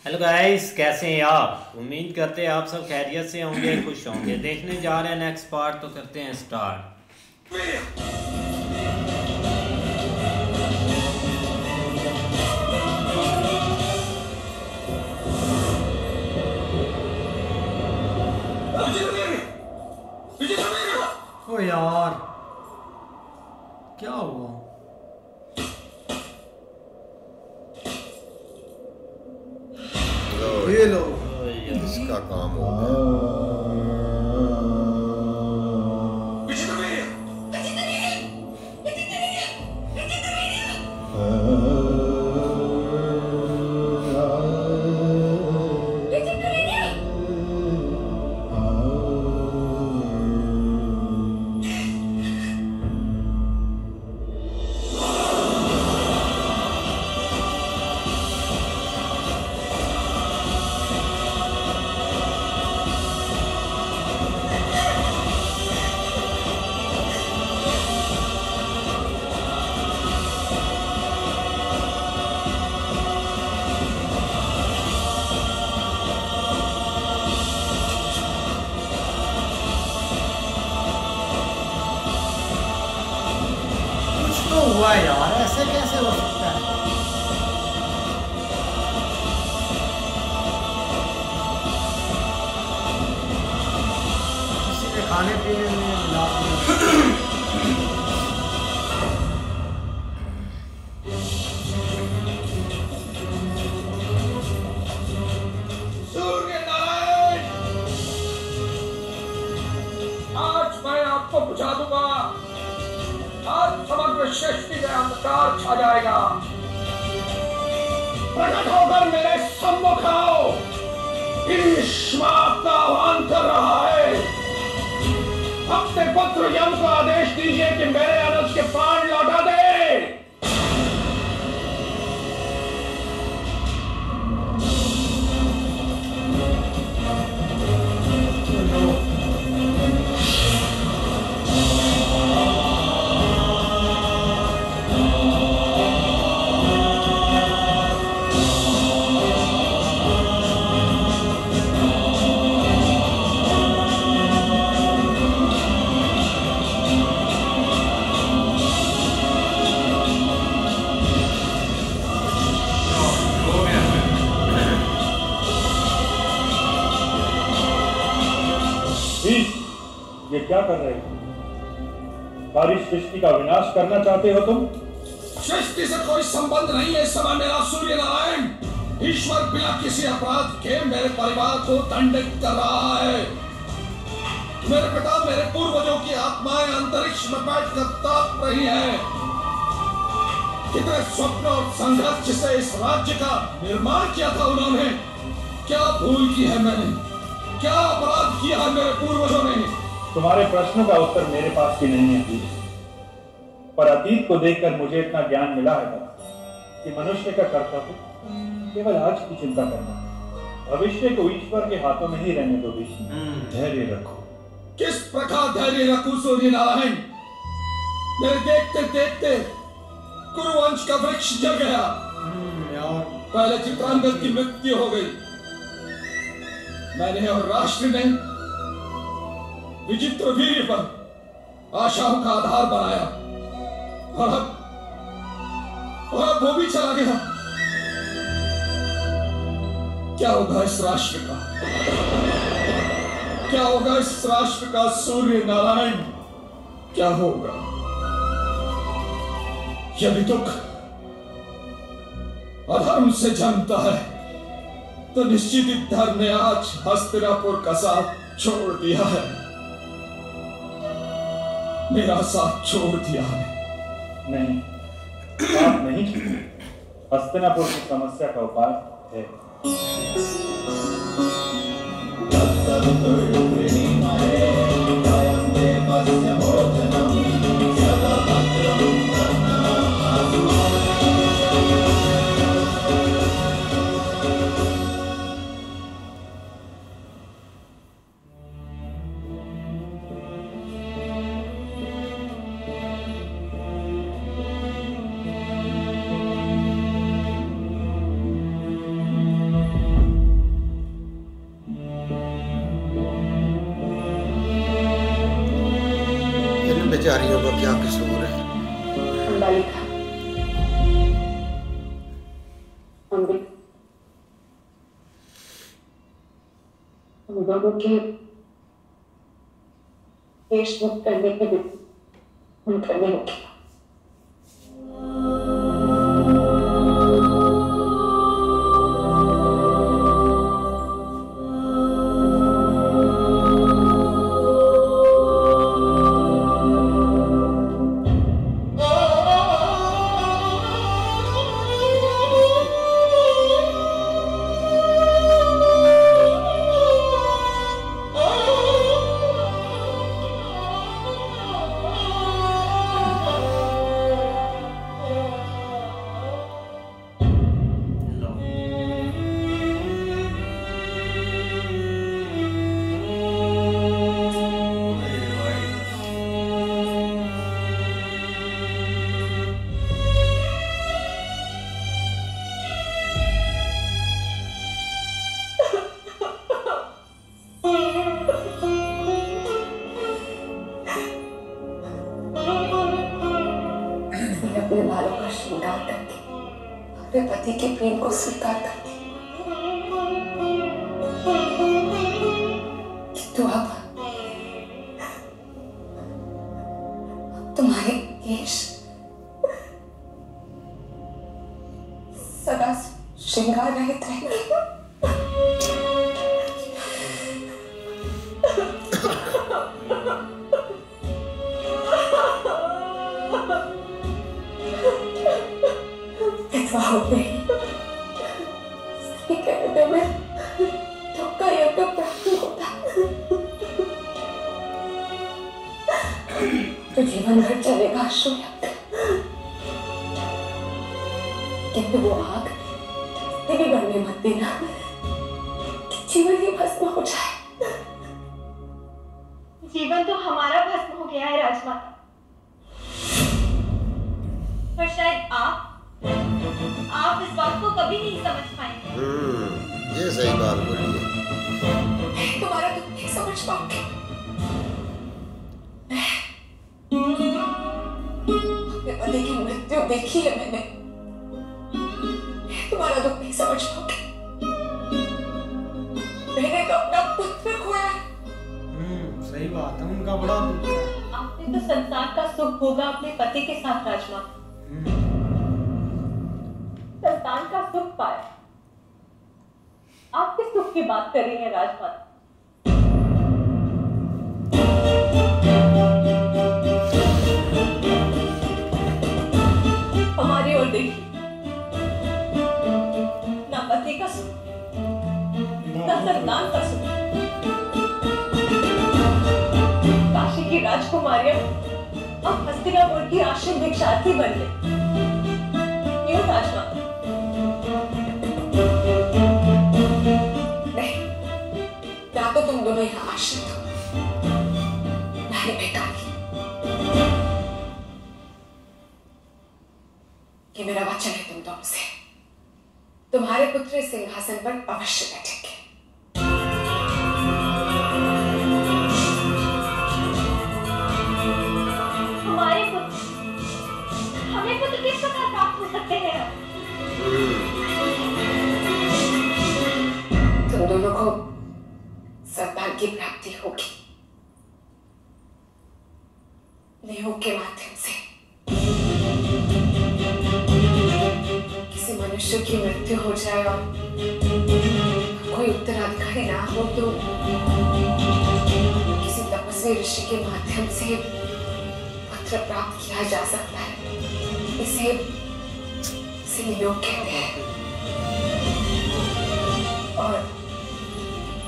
Hello guys, कैसे हैं आप? उम्मीद करते हैं आप सब खैरियत से होंगे, खुश होंगे। देखने जा रहे हैं नेक्स्ट पार्ट, तो करते हैं स्टार्ट। ओ यार, क्या हुआ? ये लो, इसका काम हो गया। हुआ यार, ऐसे कैसे हो सकता है? किसी ने खाने पीने में मिला दिया। सूर्य नारायण, आज मैं आपको बुझा दूंगा। आज समग्र सृष्टि में अंधकार छा जाएगा। प्रकट होकर मेरे सम्मुख आओ। ईश्वर आपका आह्वान कर रहा है। अपने पुत्र यम को आदेश दीजिए कि मेरे अनुज के प्राण लौटा दे। ये क्या कर रहे हो? सारी सृष्टि का विनाश करना चाहते हो तुम? सृष्टि से कोई संबंध नहीं है इस समय मेरा सूर्य नारायण। ईश्वर बिना किसी अपराध के मेरे परिवार को दंडित कर रहा है। मेरे पिता, मेरे पूर्वजों की आत्माएं अंतरिक्ष में बैठकर तड़प रही हैं। कितने स्वप्न और संघर्ष से इस राज्य का निर्माण किया था उन्होंने। क्या भूल की है मैंने, क्या अपराध किया है मेरे पूर्वजों ने। तुम्हारे प्रश्नों का उत्तर मेरे पास भी नहीं है, पर अतीत को देखकर मुझे इतना ज्ञान मिला है कि मनुष्य का कर्तव्य केवल आज की चिंता करना, भविष्य को ईश्वर के हाथों में ही रहने दो। धैर्य रखो। किस प्रकार धैर्य रखूं सूर्य नारायण? मेरे देखते देखते कुरुवंश का वृक्ष जल गया। पहले चित्रांगद की मृत्यु हो गई। मैंने और राष्ट्र ने विचित्र वीर्य पर आशाओं का आधार बनाया, और अब वो भी चला गया। क्या होगा इस राष्ट्र का? क्या होगा इस राष्ट्र का सूर्य नारायण? क्या होगा? यदि दुख अधर्म से जन्मता है तो निश्चित ही धर्म ने आज हस्तिनापुर का साथ छोड़ दिया है। मेरा साथ छोड़ दिया है। नहीं, बात नहीं छोड़ी। हस्तिनापुर की समस्या का उपाय है। दोनों के देश मुक्त करने के लिए हम करने होगी। अपने बालों का श्रृंगार करके अपने पति के प्रेम को स्वीकार करती, किंतु अब तुम्हारे केश सदा श्रृंगार रहित रहेंगे। हो गई सही कहते में धोखा या तो प्राप्त होता तो जीवन भर चलेगा अश्रुयज्ञ, किंतु वो आग भी बढ़ने मत देना कि जीवन ही भस्म हो जाए। जीवन तो हमारा भस्म हो गया है राजमाता, पर शायद आप इस बात को कभी नहीं समझ पाएंगे। ये सही बात बोली है। तुम्हारा तुम नहीं समझ पाओगे। अपने पति की मृत्यु देखी है मैंने, तुम्हारा दुख नहीं समझ पाओगे। मैंने तो अपना पुत्र खोया। सही बात है, उनका बड़ा दुख है। आपने तो संसार का सुख भोगा अपने पति के साथ राजमाता, संतान का सुख पाया। आप किस सुख की बात कर रही हैं राजमाता? हमारी ओर देखिए, ना पति का सुख, ना संतान का सुख। काशी की राजकुमारियां अब हस्तिनापुर की आश्रम भिक्षार्थी बन गई। क्यों राजमाता? या तो तुम दोनों यहाँ आश्रित हो, नहीं बेकारी। ये मेरा वचन है तुम दोनों से, तुम्हारे पुत्र सिंहासन पर अवश्य बैठेंगे। हमारे पुत्र, हमें पुत्र किस प्रकार प्राप्त हो सकते हैं? तुम दोनों को संतान की प्राप्ति होगी नियोग के माध्यम से। किसी मनुष्य की मृत्यु हो जाए और कोई उत्तराधिकारी ना हो तो किसी तपस्वी ऋषि के माध्यम से पुत्र प्राप्त किया जा सकता है। इसे नियोग कहते हैं। और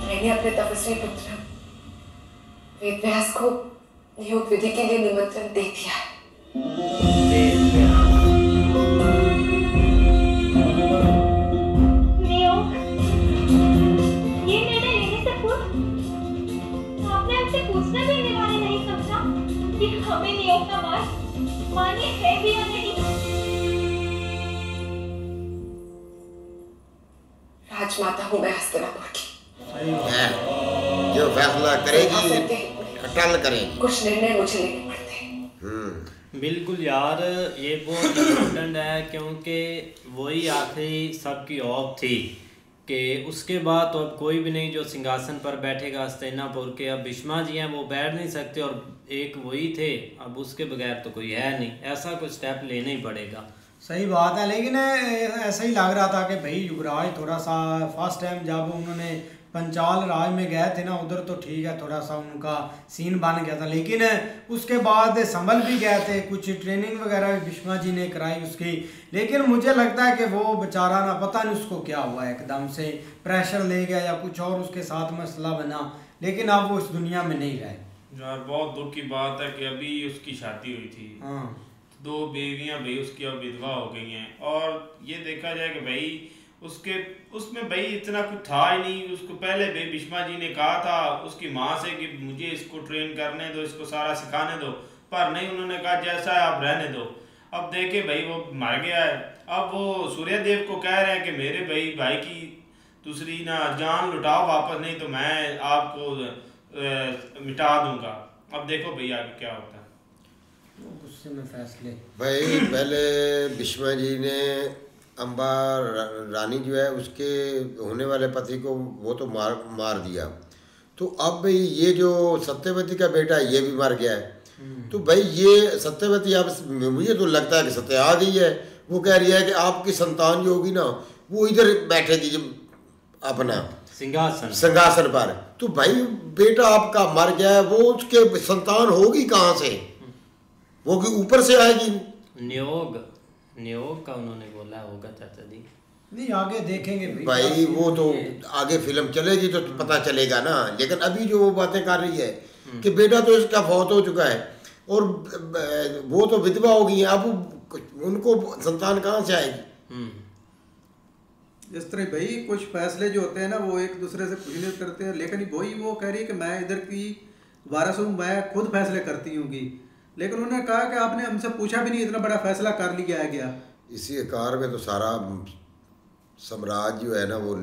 मैंने अपने तपस्वी पुत्र वेदव्यास को नियोग विधि के लिए निमंत्रण दे दिया है। नियोग, ये निर्णय लेने से पूर्व आपने हमसे पूछना भी अनिवार्य नहीं समझा कि हमें नियोग का मार्ग मान्य है भी या नहीं? राजमाता हूं मैं हस्तिनापुर की, जो फैसला करेगी अटल करेगी। कुछ निर्णय मुझे लेने पड़ते हैं। बिल्कुल यार, ये बहुत इम्पोर्टेंट है क्योंकि वही आखिरी सबकी औप थी कि उसके बाद तो अब कोई भी नहीं जो सिंहासन पर बैठेगा हस्तिनापुर के। अब भीष्मा जी हैं वो बैठ नहीं सकते और एक वही थे, अब उसके बगैर तो कोई है नहीं, ऐसा कुछ स्टेप लेना ही पड़ेगा। सही बात है, लेकिन ऐसा ही लग रहा था कि भाई युवराज थोड़ा सा फर्स्ट टाइम जब उन्होंने पंचाल राज में गए थे ना, उधर तो ठीक है थोड़ा सा उनका सीन बन गया था, लेकिन उसके बाद संभल भी गए थे, कुछ ट्रेनिंग वगैरह भी भीष्मा जी ने कराई उसकी। लेकिन मुझे लगता है कि वो बेचारा ना, पता नहीं उसको क्या हुआ, एकदम से प्रेशर ले गया या कुछ और उसके साथ मसला बना, लेकिन अब वो इस दुनिया में नहीं रहे। यार बहुत दुख की बात है कि अभी उसकी शादी हुई थी, हाँ 2 बेवियां भाई उसकी अब विधवा हो गई हैं। और ये देखा जाए कि भाई उसमें भाई इतना कुछ था ही नहीं। उसको पहले भाई भीष्मा जी ने कहा था उसकी माँ से कि मुझे इसको ट्रेन करने दो, इसको सारा सिखाने दो, पर नहीं, उन्होंने कहा जैसा है आप रहने दो। अब देखे भाई वो मर गया है, अब वो सूर्यदेव को कह रहे हैं कि मेरे भाई की दूसरी ना जान लुटाओ वापस, नहीं तो मैं आपको मिटा दूंगा। अब देखो भैया आगे क्या होता है। गुस्से में फैसले भाई पहले भीष्मा जी ने अम्बा रानी जो है उसके होने वाले पति को वो तो मार दिया, तो अब भाई ये जो सत्यवती का बेटा है ये भी मर गया है। तो भाई ये सत्यवती, अब मुझे तो लगता है कि सत्य आ गई है, वो कह रही है कि आपकी संतान जो होगी ना वो इधर बैठेगी अपना सिंहासन पर। तो भाई बेटा आपका मर गया है, वो उसके संतान होगी कहाँ से, वो ऊपर से आएगी। नियोग का उन्होंने बोला होगा चाचा जी। नहीं आगे देखेंगे भाई वो तो आगे फिल्म चलेगी तो पता चलेगा ना, लेकिन अभी जो वो बातें कर रही है कि बेटा तो इसका फौत हो चुका है और वो तो विधवा हो गई है, अब उनको संतान कहाँ से आएगी। इस तरह भाई कुछ फैसले जो होते हैं ना वो एक दूसरे से कुछ नहीं करते हैं, लेकिन वही वो कह रही है कि मैं इधर की वारिस हूँ, मैं खुद फैसले करती हूँगी, लेकिन उन्होंने कहा कि आपने हमसे पूछा भी नहीं, इतना बड़ा फैसला कर लिया गया। इसी कार में तो सारा साम्राज्य जो है ना वो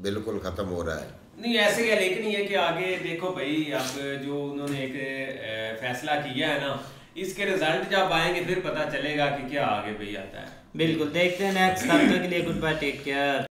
बिल्कुल खत्म हो रहा है। नहीं ऐसे क्या, लेकिन ये कि आगे देखो भाई, अब जो उन्होंने एक फैसला किया है ना, इसके रिजल्ट जब आएंगे फिर पता चलेगा कि क्या आगे भाई आता है। बिल्कुल देखते हैं नेक्स्ट। तब तक के लिए गुड बाय, टेक केयर।